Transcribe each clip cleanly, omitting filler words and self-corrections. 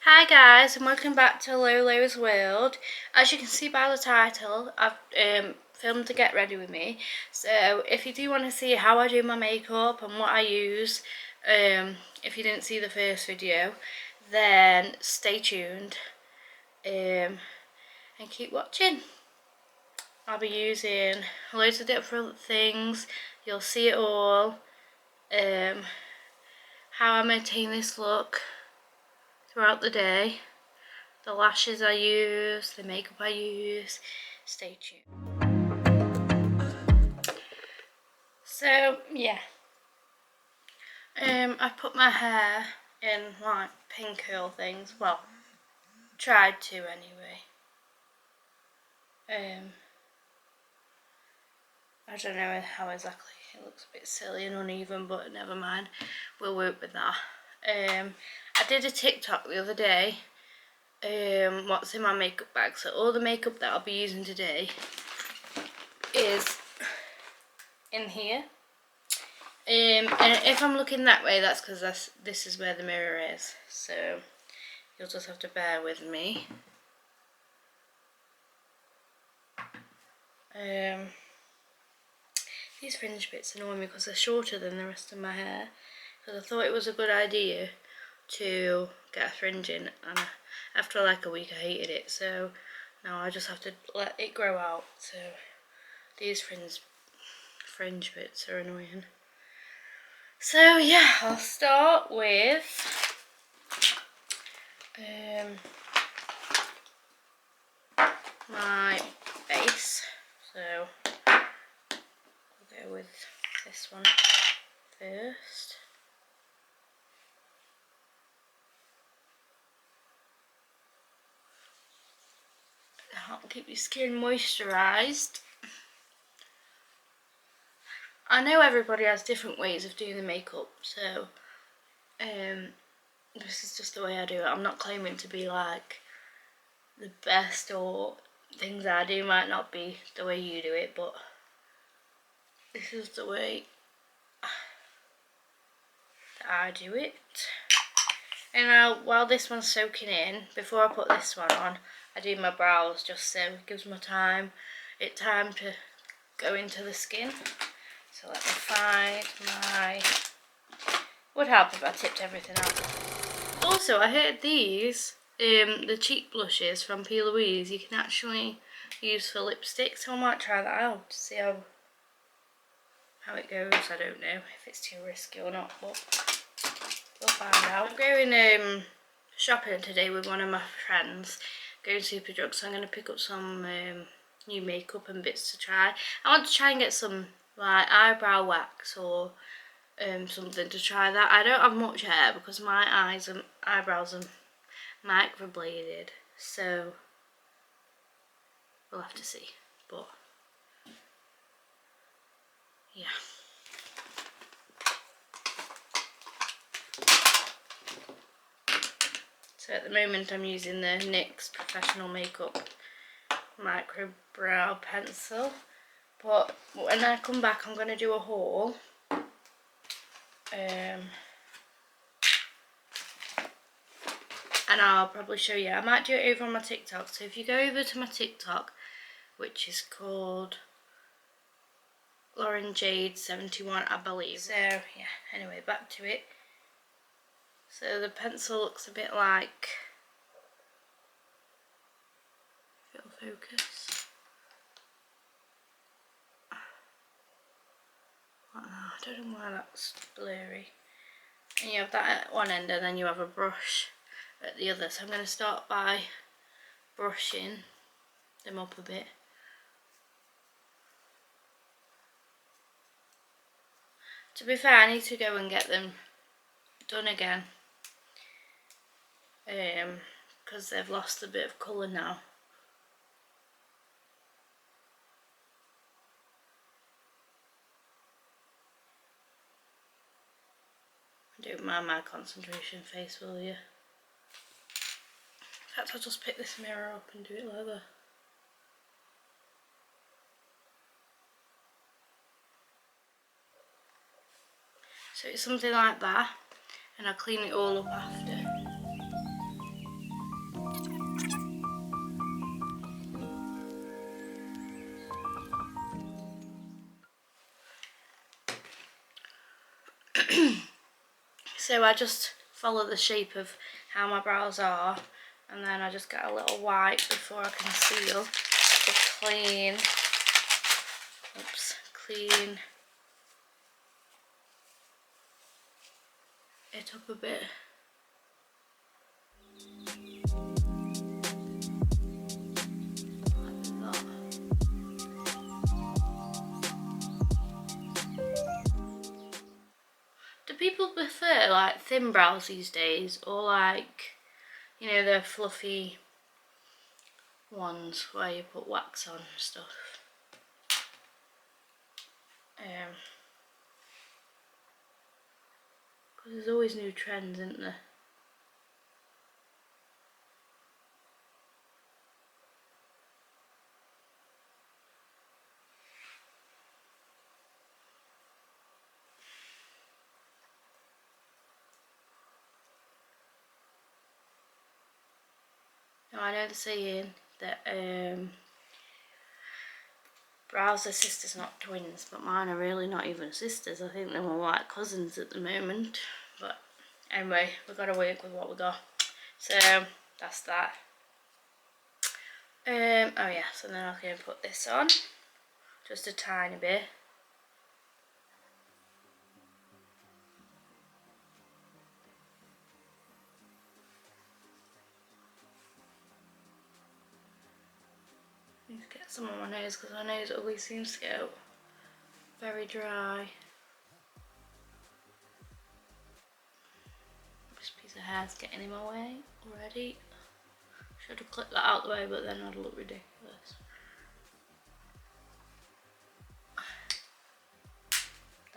Hi guys, and welcome back to Lolo's World. As you can see by the title, I've filmed to get ready with me. So if you do want to see how I do my makeup and what I use, if you didn't see the first video, then stay tuned and keep watching. I'll be using loads of different things. You'll see it all. How I maintain this look throughout the day, the lashes I use, the makeup I use. Stay tuned. So yeah, I put my hair in like pin curl things. Well, tried to anyway. I don't know how exactly. It looks a bit silly and uneven, but never mind. We'll work with that. I did a TikTok the other day. What's in my makeup bag. So all the makeup that I'll be using today is in here. And if I'm looking that way, that's because this is where the mirror is. So you'll just have to bear with me. These fringe bits annoy me because they're shorter than the rest of my hair. Because I thought it was a good idea to get a fringe in, and after like a week I hated it. So now I just have to let it grow out. So these fringe bits are annoying. So yeah, I'll start with my base. So we'll go with this one first. Help keep your skin moisturised. I know everybody has different ways of doing the makeup, so this is just the way I do it. I'm not claiming to be like the best, or things I do might not be the way you do it, but this is the way that I do it. And now, while this one's soaking in, before I put this one on, I do my brows just so it gives me time to go into the skin. So let me find my... Would help if I tipped everything out. Also, I heard these, the cheek blushes from P. Louise, you can actually use for lipstick, so I might try that out to see how it goes. I don't know if it's too risky or not, but we'll find out. I'm going shopping today with one of my friends, going to Superdrug, so I'm going to pick up some new makeup and bits to try. I want to try and get some like eyebrow wax or something to try that. I don't have much hair because my eyes and eyebrows are microbladed, so we'll have to see, but yeah. So at the moment I'm using the NYX Professional Makeup Micro Brow Pencil, but when I come back I'm going to do a haul. And I'll probably show you. I might do it over on my TikTok. So if you go over to my TikTok, which is called Lauren Jade 71, I believe. So yeah, anyway, back to it. So the pencil looks a bit like, if it'll focus. I don't know why that's blurry. And you have that at one end and then you have a brush at the other. So I'm going to start by brushing them up a bit. To be fair, I need to go and get them done again, because they've lost a bit of colour now. Don't mind my concentration face, will you? In fact, I'll just pick this mirror up and do it like that. So it's something like that, and I'll clean it all up after. So I just follow the shape of how my brows are, and then I just get a little wipe before I conceal to clean it up a bit. Do people prefer like thin brows these days, or like, you know, the fluffy ones where you put wax on and stuff? Because there's always new trends, isn't there? Now I know the saying that brows are sisters, not twins, but mine are really not even sisters. I think they're more like cousins at the moment. But anyway, we've got to work with what we got. So that's that. Oh yes, and then I'm going to put this on, just a tiny bit. I need to get some on my nose because my nose always seems to go very dry. This piece of hair's getting in my way already. Should have clipped that out the way, but then I'd look ridiculous.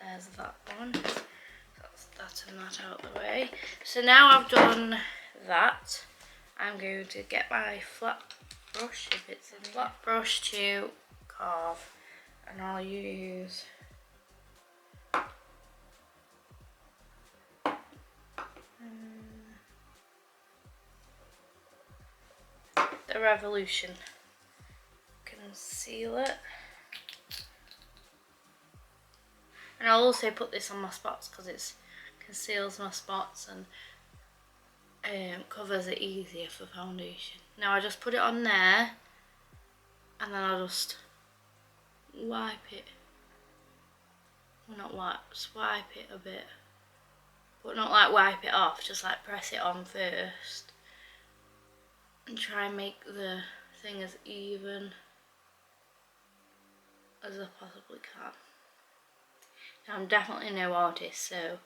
There's that one. That's that and that out the way. So now I've done that, I'm going to get my flat brush, if it's a flat brush, to carve, and I'll use the Revolution concealer. And I'll also put this on my spots because it conceals my spots and covers it easier for foundation. Now I just put it on there, and then I'll just wipe it. Well, not wipe, swipe it a bit. But not like wipe it off, just like press it on first. And try and make the thing as even as I possibly can. Now I'm definitely no artist, so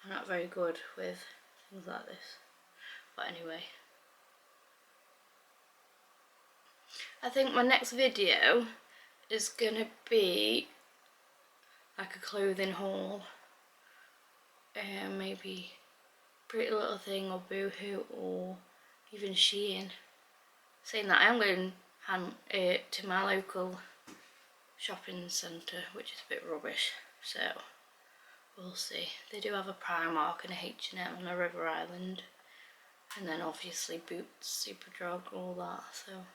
I'm not very good with things like this. But anyway, I think my next video is gonna be like a clothing haul, maybe Pretty Little Thing or Boohoo or even Shein. Saying that, I am going to my local shopping centre, which is a bit rubbish, so we'll see. They do have a Primark and a H&M and a River Island, and then obviously Boots, Superdrug, all that. So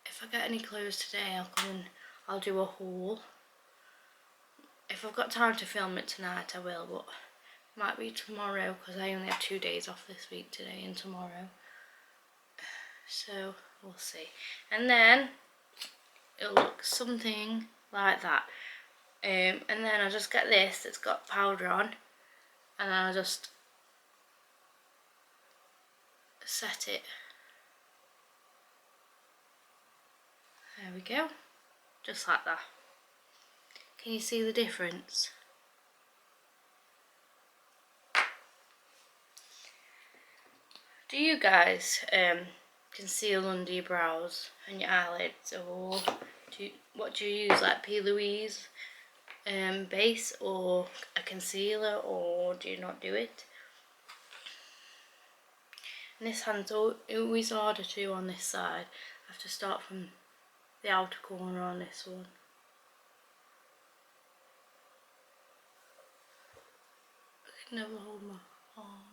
if I get any clothes today, I'll do a haul. If I've got time to film it tonight, I will, but it might be tomorrow because I only have 2 days off this week, today and tomorrow. So we'll see. And then it'll look something like that. And then I just get this that's got powder on, and then I'll just set it. There we go. Just like that. Can you see the difference? Do you guys conceal under your brows and your eyelids, or what do you use, like P. Louise base or a concealer, or do you not do it? And this hand's always harder too on this side. I have to start from the outer corner on this one. I can never hold my arm.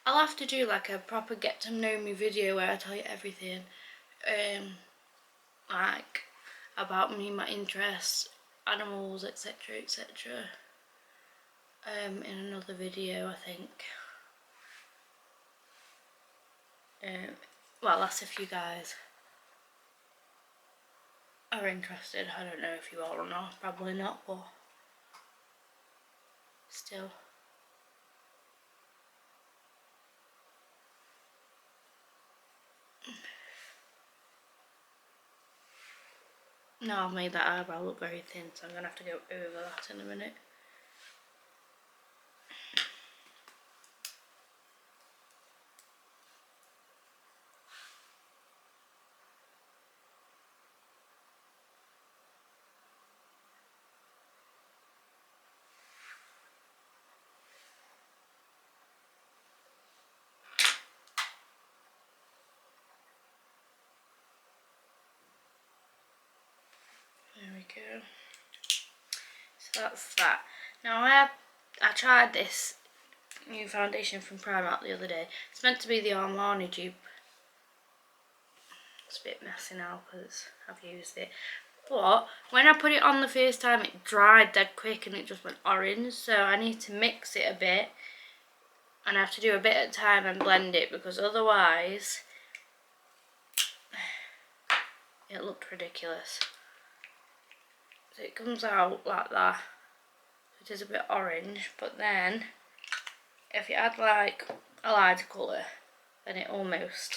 I'll have to do like a proper get to know me video where I tell you everything, like about me, my interests, animals, etc, etc, in another video, I think. Well, that's if you guys are interested. I don't know if you are or not, probably not, but still. Now I've made that eyebrow look very thin, so I'm going to have to go over that in a minute. There we go. So that's that. Now I tried this new foundation from Primark the other day. It's meant to be the Armani dupe. It's a bit messy now because I've used it. But when I put it on the first time, it dried dead quick and it just went orange. So I need to mix it a bit. And I have to do a bit at a time and blend it, because otherwise it looked ridiculous. So it comes out like that. It is a bit orange, but then if you add like a lighter colour, then it almost,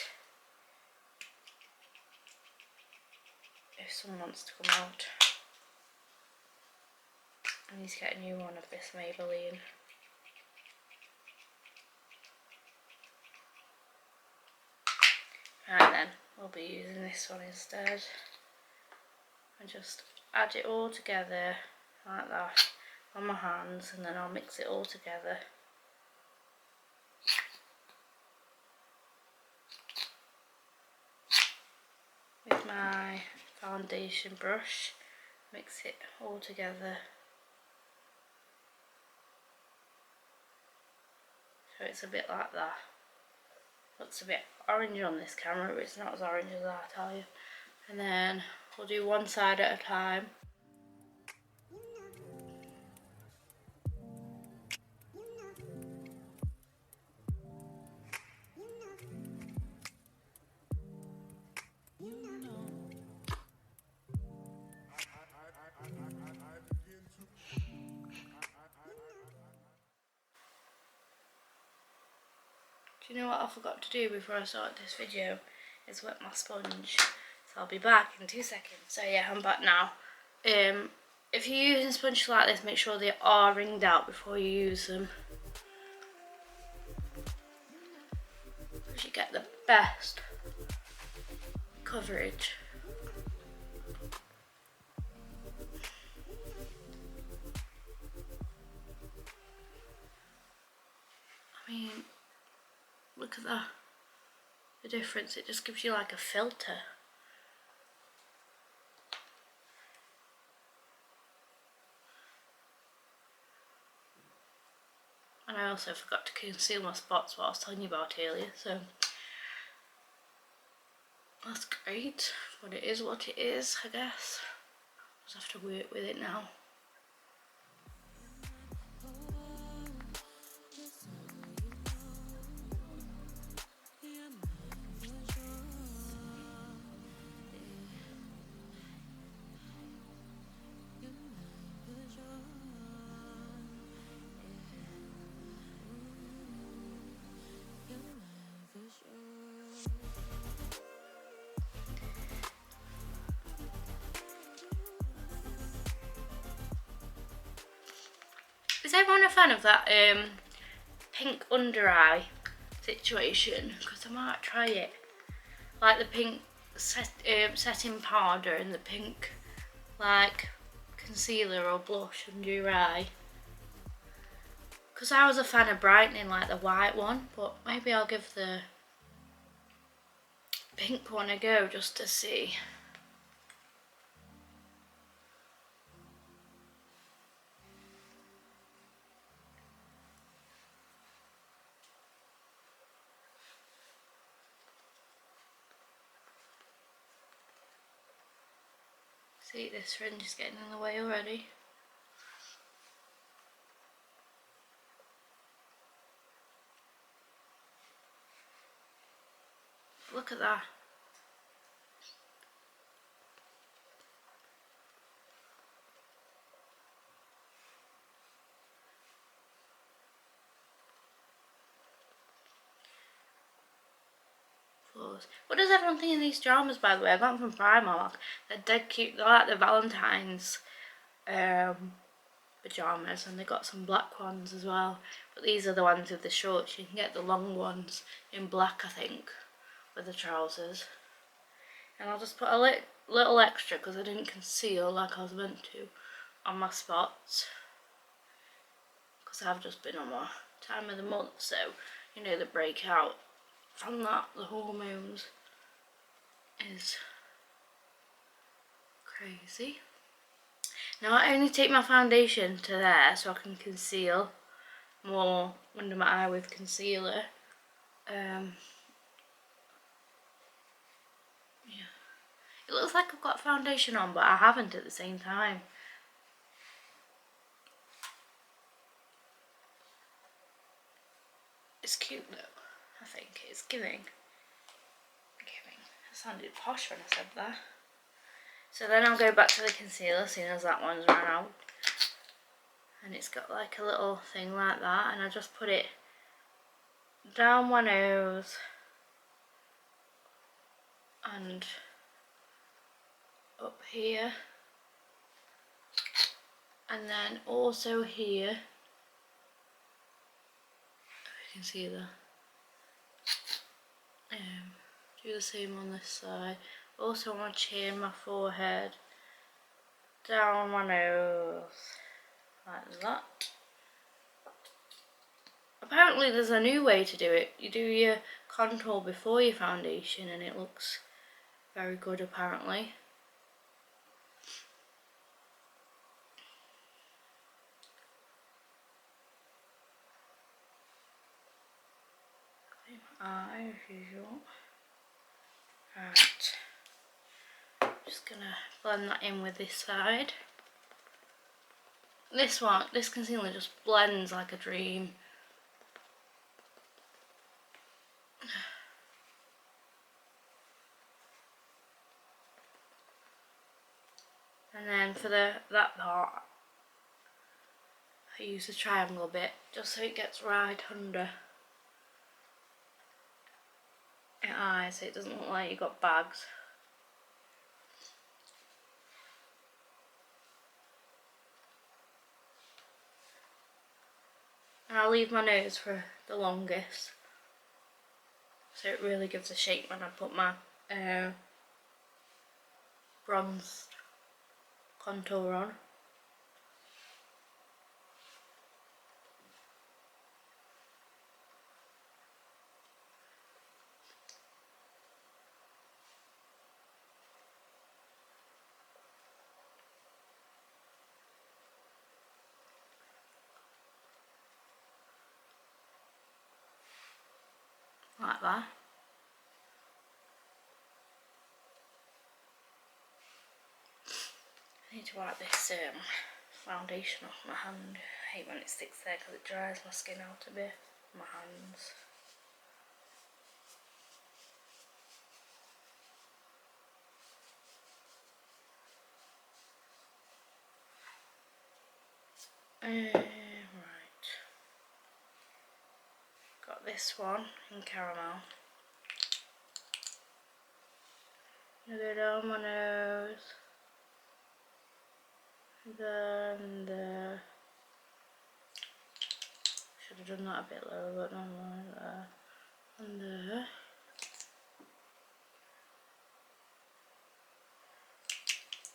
if someone wants to come out, I need to get a new one of this Maybelline. Right then, we'll be using this one instead. And just add it all together like that on my hands, and then I'll mix it all together. With my foundation brush, mix it all together. So it's a bit like that. Looks a bit orange on this camera, but it's not as orange as I tell you. And then we'll do one side at a time. Do you know what I forgot to do before I started this video? Is wet my sponge. So I'll be back in 2 seconds. So yeah, I'm back now. If you're using sponges like this, make sure they are wringed out before you use them, because you get the best coverage. I mean, look at that, the difference. It just gives you like a filter. And I also forgot to conceal my spots, what I was telling you about earlier, so that's great, but it is what it is, I guess. Just have to work with it now. Is everyone a fan of that pink under eye situation? Because I might try it. Like the pink setting powder and the pink like concealer or blush under your eye. Because I was a fan of brightening like the white one, but maybe I'll give the pink one a go just to see. See, this fringe is getting in the way already. Look at that. What does everyone think of these pyjamas, by the way? I got them from Primark. They're dead cute. They're like the Valentine's pyjamas, and they got some black ones as well. But these are the ones with the shorts. You can get the long ones in black, I think, with the trousers. And I'll just put a little extra, because I didn't conceal like I was meant to, on my spots. Because I've just been on my time of the month, so, you know, the breakout from that, the hormones, is crazy. Now I only take my foundation to there so I can conceal more under my eye with concealer. Yeah. It looks like I've got foundation on, but I haven't at the same time. It's cute though, I think. It's giving. It sounded posh when I said that. So then I'll go back to the concealer as soon as that one's run out. And it's got like a little thing like that, and I just put it down my nose and up here, and then also here. You can see that. Do the same on this side. Also on my chin, my forehead, down my nose, like that. Apparently there's a new way to do it. You do your contour before your foundation and it looks very good apparently. Eye as usual. Right. Just gonna blend that in with this side. This concealer just blends like a dream. And then for that part, I use the triangle bit just so it gets right under your eye, so it doesn't look like you've got bags. And I'll leave my nose for the longest, so it really gives a shape when I put my bronzed contour on. Like that. I need to wipe this foundation off my hand. I hate when it sticks there because it dries my skin out a bit. My hands. Right. Got this one in caramel. I go down my nose. Then there. Should have done that a bit lower, but never mind. There and there.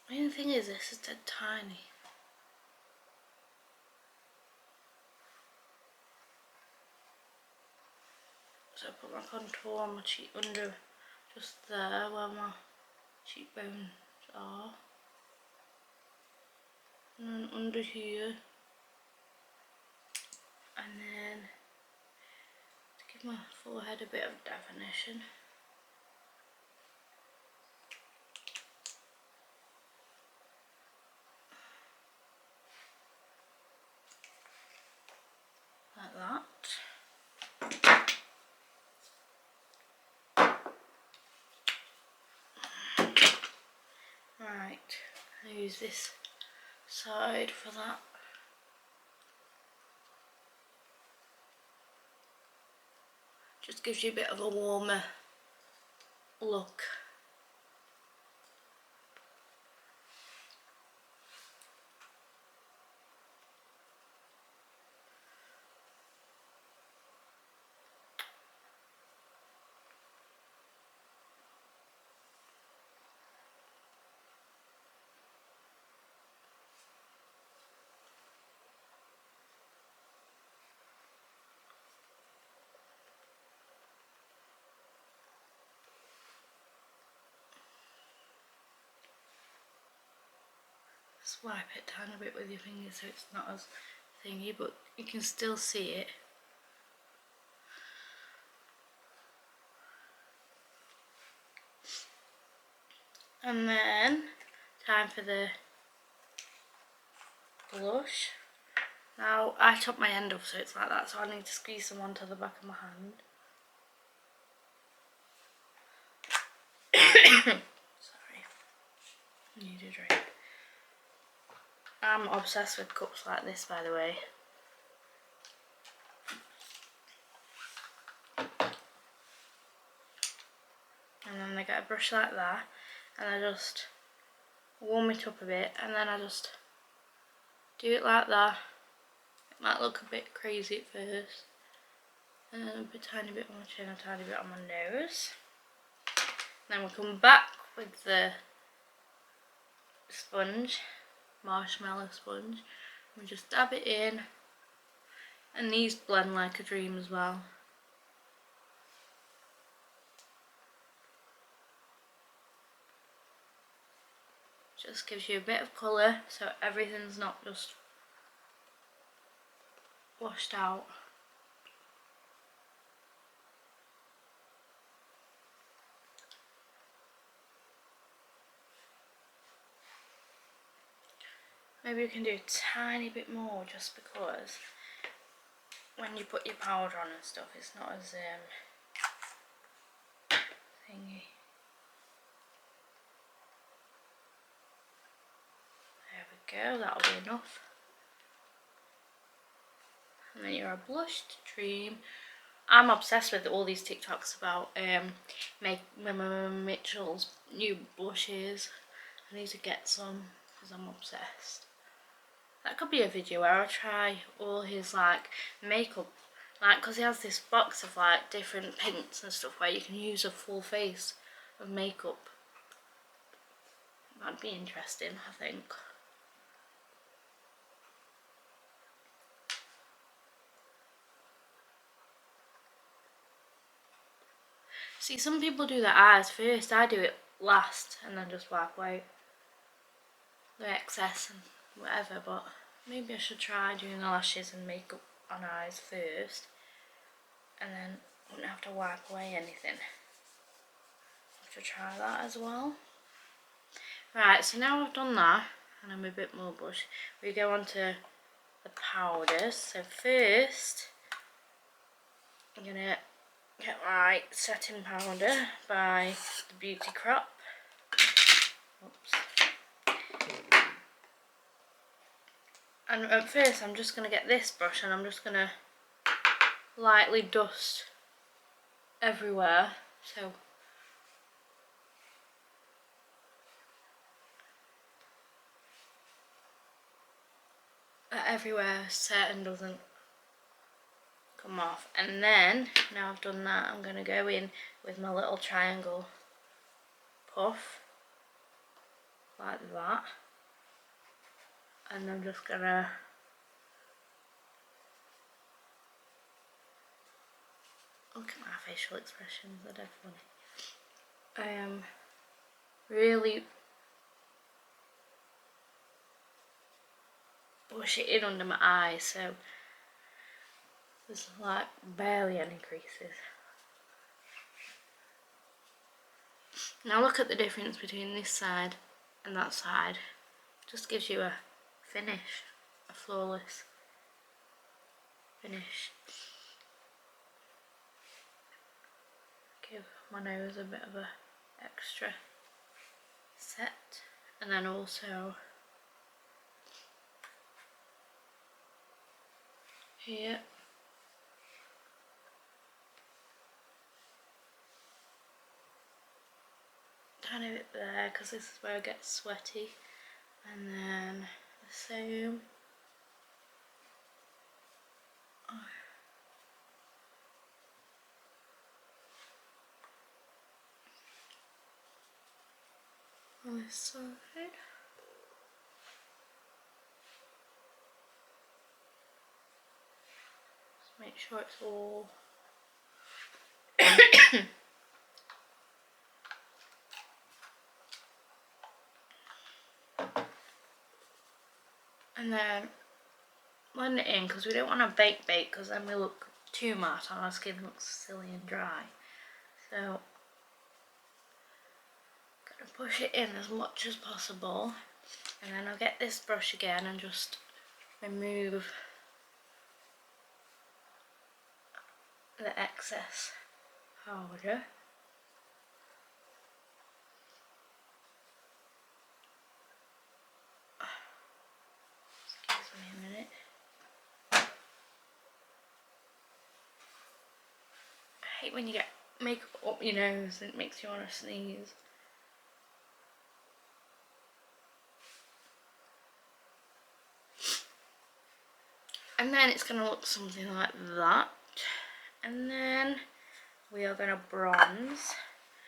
The only thing is, this is dead tiny. So I put my contour on my cheek under, just there where my cheekbones are. And then under here. And then to give my forehead a bit of definition. use this side for that. Just gives you a bit of a warmer look. Swipe it down a bit with your fingers so it's not as thingy, but you can still see it. And then, time for the blush. Now, I took my end off so it's like that, so I need to squeeze some onto the back of my hand. Sorry, need a drink. I'm obsessed with cups like this, by the way. And then I get a brush like that, and I just warm it up a bit, and then I just do it like that. It might look a bit crazy at first. And then a tiny bit on my chin, a tiny bit on my nose. Then we'll come back with the sponge, marshmallow sponge. We just dab it in, and these blend like a dream as well. Just gives you a bit of colour so everything's not just washed out. Maybe you can do a tiny bit more just because when you put your powder on and stuff it's not as thingy. There we go, that'll be enough. And then you're a blushed dream. I'm obsessed with all these TikToks about Mitchell's new blushes. I need to get some because I'm obsessed. That could be a video where I try all his like makeup, like because he has this box of like different paints and stuff where you can use a full face of makeup. That'd be interesting, I think. See, some people do their eyes first. I do it last and then just wipe away the excess and whatever, but maybe I should try doing the lashes and makeup on eyes first, and then I wouldn't have to wipe away anything. I have to try that as well. Right, so now I've done that and I'm a bit more blush, we go on to the powders. So first I'm gonna get my setting powder by the Beauty Crop. Oops. And at first I'm just going to get this brush and I'm just going to lightly dust everywhere. So that everywhere certain doesn't come off. And then, now I've done that, I'm going to go in with my little triangle puff like that. And I'm just gonna look at my facial expressions, they're dead funny. Really push it in under my eyes so there's like barely any creases. Now look at the difference between this side and that side. Just gives you a finish, a flawless finish. Give my nose a bit of a extra set, and then also here. Tiny bit there because this is where I get sweaty, and then the same on this side. Just make sure it's all and then blend it in because we don't want to bake because then we look too matte and our skin looks silly and dry. So gonna push it in as much as possible, and then I'll get this brush again and just remove the excess powder. Excuse me a minute. I hate when you get makeup up your nose and it makes you want to sneeze. And then it's going to look something like that. And then we are going to bronze.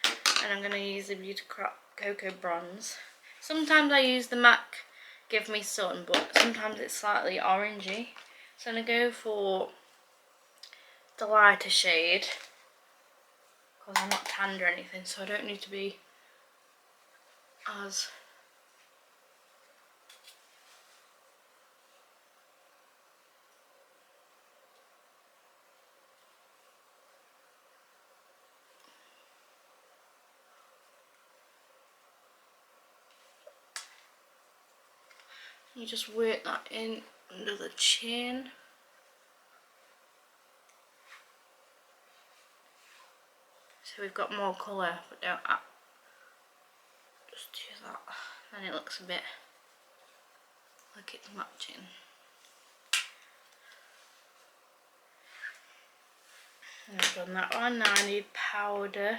And I'm going to use the Beauty Cocoa Bronze. Sometimes I use the MAC Give Me Sun, but sometimes it's slightly orangey. So I'm going to go for the lighter shade, because I'm not tanned or anything, so I don't need to be as you just work that in under the chin. So we've got more colour, but don't just do that. Then it looks a bit like it's matching. And I've done that one. Now I need powder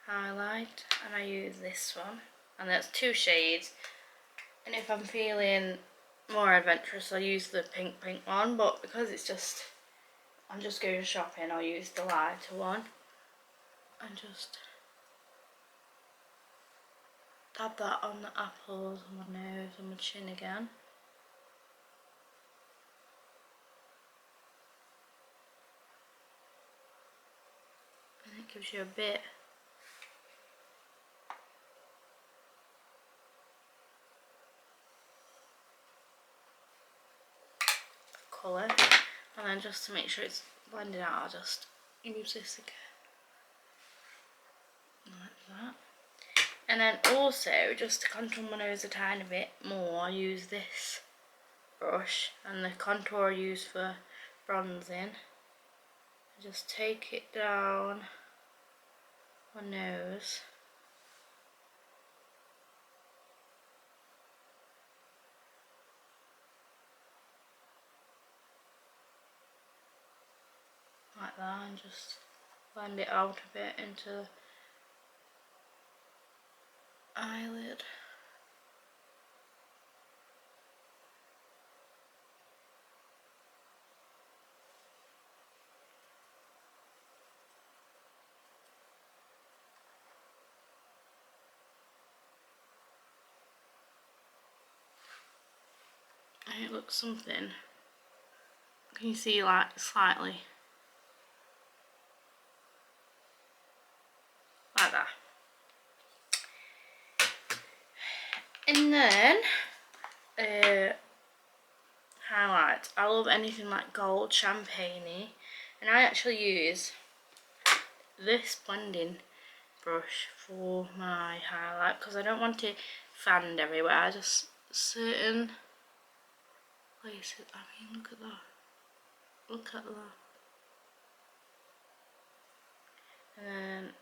highlight, and I use this one. And that's 2 shades. And if I'm feeling more adventurous, I'll use the pink one. But because it's just, I'm just going shopping, I'll use the lighter one. And just dab that on the apples, on my nose, on my chin again. And it gives you a bit of colour. And then just to make sure it's blended out, I'll just use this again. Like that. And then also, just to contour my nose a tiny bit more, I use this brush, and the contour I use for bronzing. I just take it down my nose. Like that, and just blend it out a bit into the eyelid. And it looks something. Can you see, like, slightly like that? And then highlights. I love anything like gold, champagne-y, and I actually use this blending brush for my highlight because I don't want it fanned everywhere. I just certain places. I mean, look at that. Look at that. And then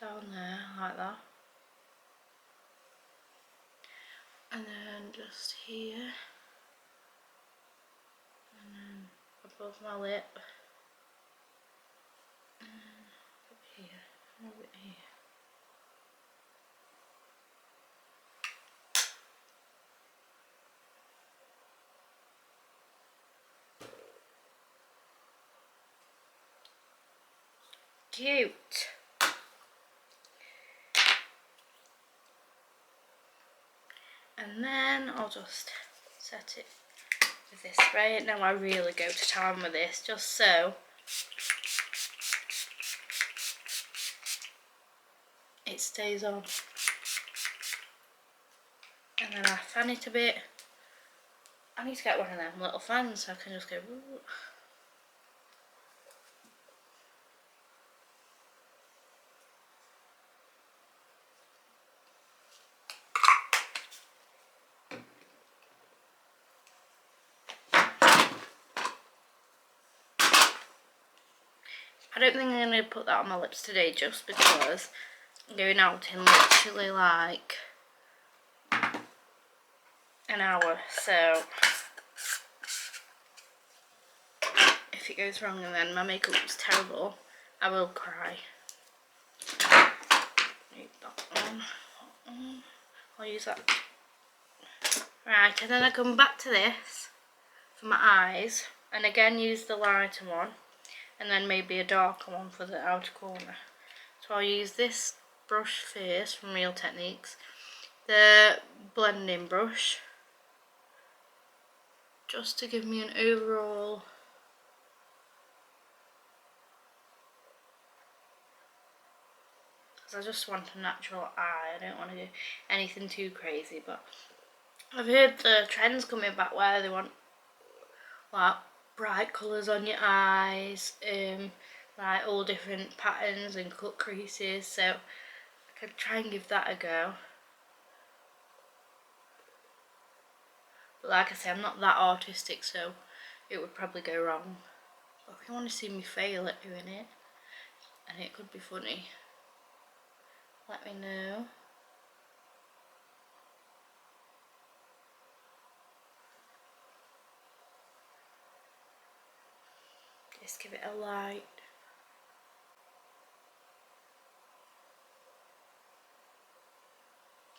down there like that. And then just here. above my lip. Over here, over here. Cute. And then I'll just set it with this spray. Now I really go to town with this, just so it stays on. And then I fan it a bit. I need to get one of them little fans so I can just go woo. I don't think I'm going to put that on my lips today just because I'm going out in literally like an hour, so if it goes wrong and then my makeup looks terrible, I will cry. Need that one. I'll use that. Right, and then I come back to this for my eyes, and again use the lighter one, and then maybe a darker one for the outer corner. So I'll use this brush first from Real Techniques, the blending brush, just to give me an overall because I just want a natural eye. I don't want to do anything too crazy, but I've heard the trends coming back where they want like bright colours on your eyes, like all different patterns and cut creases, so I could try and give that a go. But like I say, I'm not that artistic, so it would probably go wrong. But if you want to see me fail at doing it, and it could be funny, let me know. Just give it a light.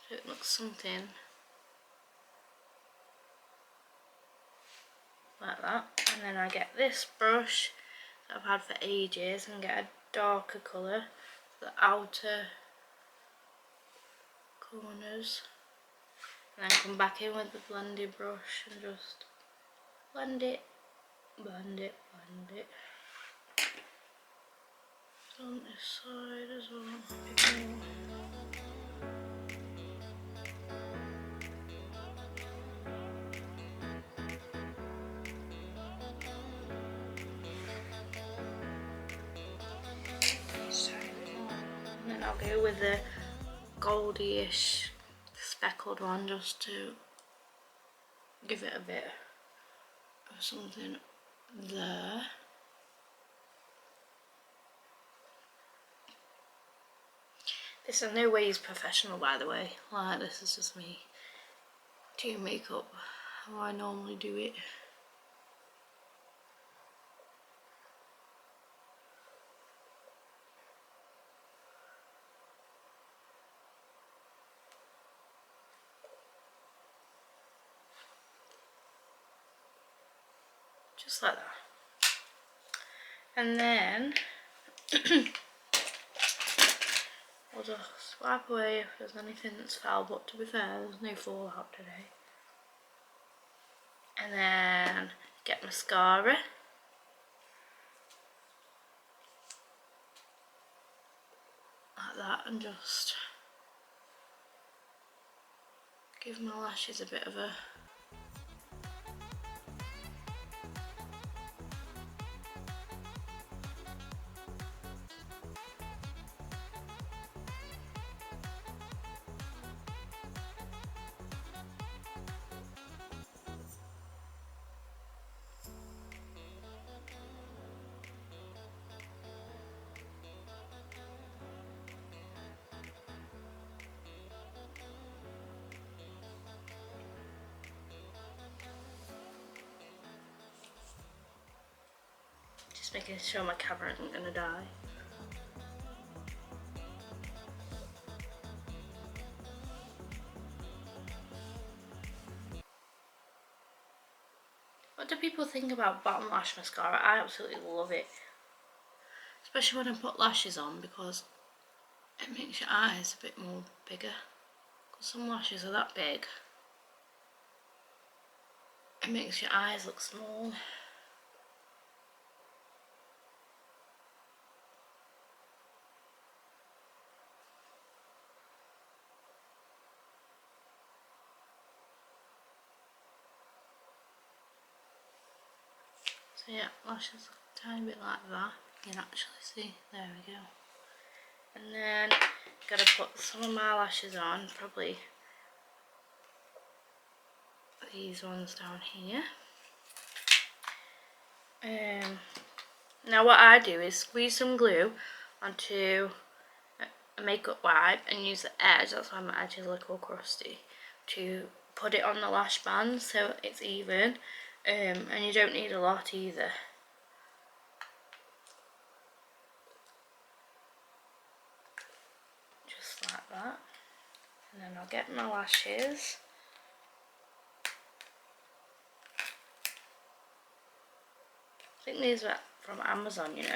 So it looks something like that. And then I get this brush that I've had for ages and get a darker colour for the outer corners. And then come back in with the blending brush and just blend it, blend it, blend it. On this side as well. And then I'll go with the goldie-ish speckled one just to give it a bit of something there. This in no way is professional, by the way. Like, this is just me doing makeup how I normally do it. Just like that. And then I'll just wipe away if there's anything that's foul, but to be fair, there's no fallout today. And then get mascara. Like that, and just give my lashes a bit of a making sure my camera isn't going to die. What do people think about bottom lash mascara? I absolutely love it. Especially when I put lashes on, because it makes your eyes a bit more bigger. Because some lashes are that big. It makes your eyes look small. So yeah, lashes look a tiny bit like that. You can actually see. There we go. And then gotta put some of my lashes on, probably these ones down here. Now what I do is squeeze some glue onto a makeup wipe and use the edge, that's why my edge is a little crusty, to put it on the lash band so it's even, and you don't need a lot either. Just like that. And then I'll get my lashes. I think these are from Amazon, you know.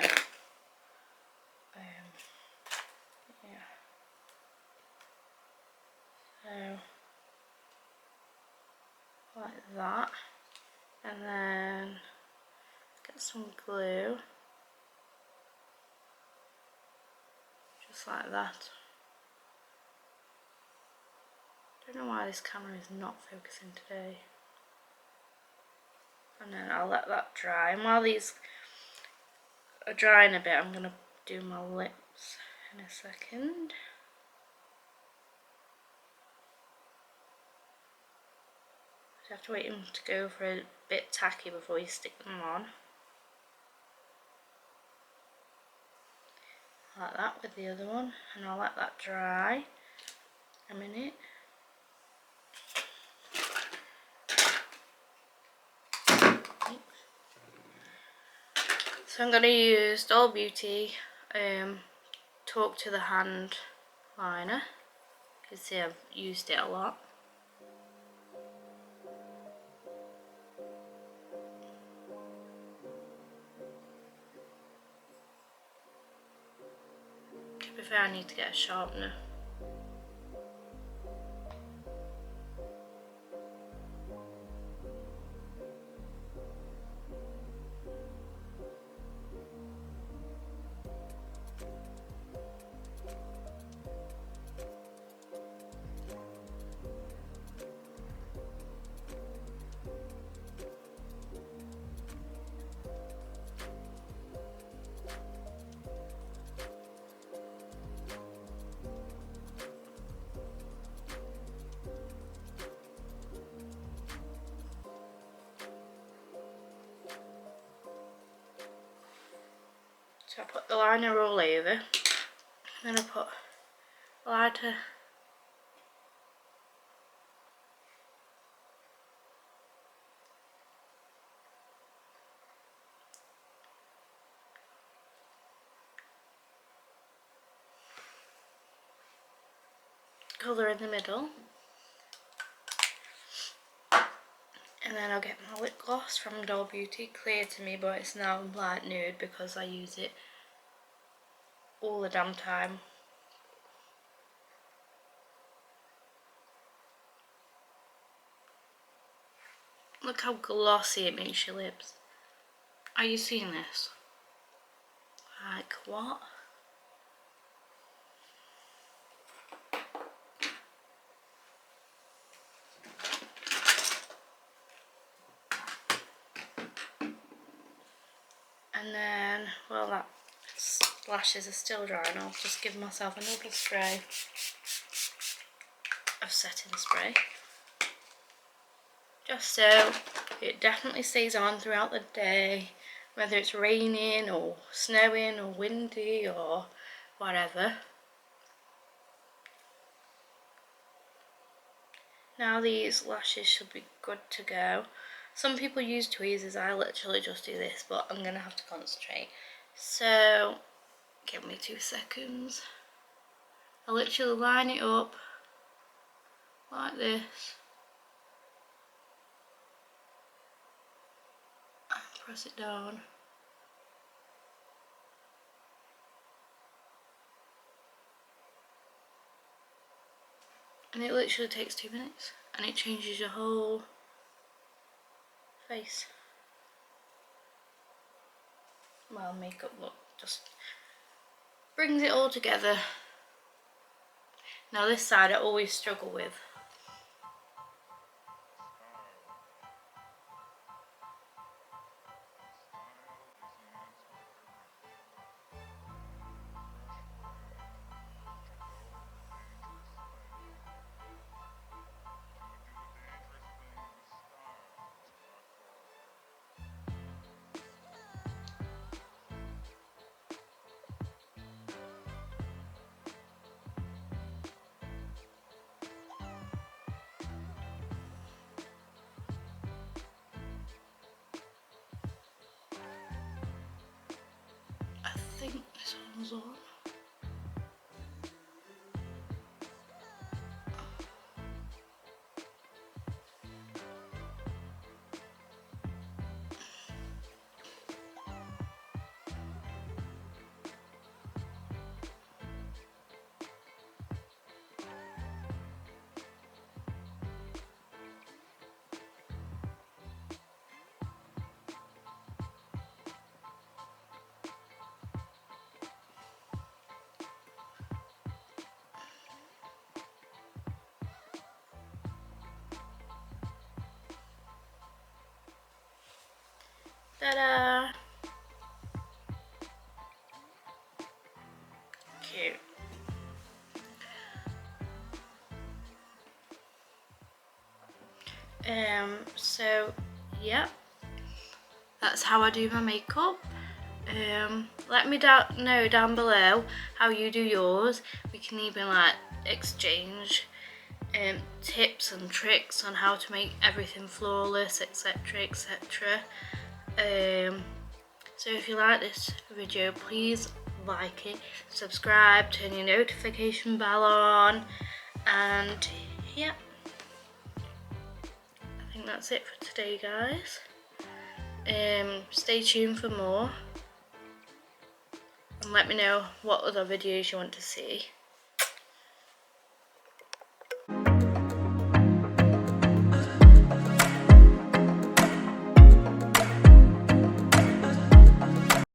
Yeah. So, like that. And then get some glue. Just like that. I don't know why this camera is not focusing today. And then I'll let that dry. And while these are drying a bit, I'm going to do my lips in a second. You have to wait them to go for a bit tacky before you stick them on. Like that with the other one. And I'll let that dry a minute. So I'm going to use Doll Beauty Talk to the Hand liner. You can see I've used it a lot. To be fair, I need to get a sharpener. So I put the liner all over, then I put a lighter colour in the middle, and then I'll get my lip gloss from Doll Beauty, clear to me, but it's now light nude because I use it all the damn time. Look how glossy it makes your lips. Are you seeing this? Like what? And then, well, that lashes are still drying, I'll just give myself another spray of setting spray. Just so it definitely stays on throughout the day, whether it's raining or snowing or windy or whatever. Now these lashes should be good to go. Some people use tweezers, I literally just do this, but I'm going to have to concentrate. So, give me 2 seconds. I literally line it up like this. And press it down. And it literally takes 2 minutes and it changes your whole face. Well, makeup look just brings it all together. Now this side I always struggle with. I think this one's on. Ta-da! Cute. So yeah, that's how I do my makeup. Let me know down below how you do yours. We can even like exchange tips and tricks on how to make everything flawless, etc, etc. So if you like this video, please like it, subscribe, turn your notification bell on, and yeah, I think that's it for today, guys. Stay tuned for more and let me know what other videos you want to see.